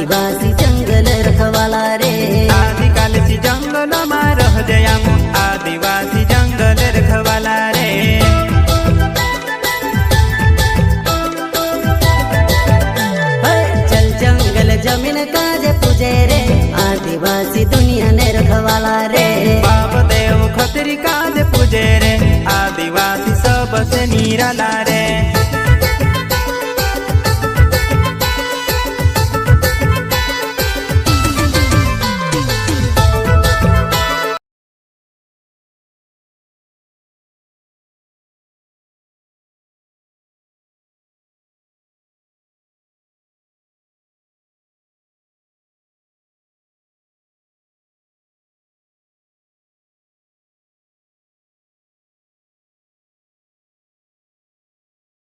आदिवासी जंगल रखवाला रे। आदिकाल से जंगल में रह जया आदिवासी जंगल रखवाला रे। चल जंगल जमीन काजे पूजे रे, आदिवासी दुनिया ने रखवाला रे। बाप देव खतरी काज पूजे रे, आदिवासी सबसे निराला रे।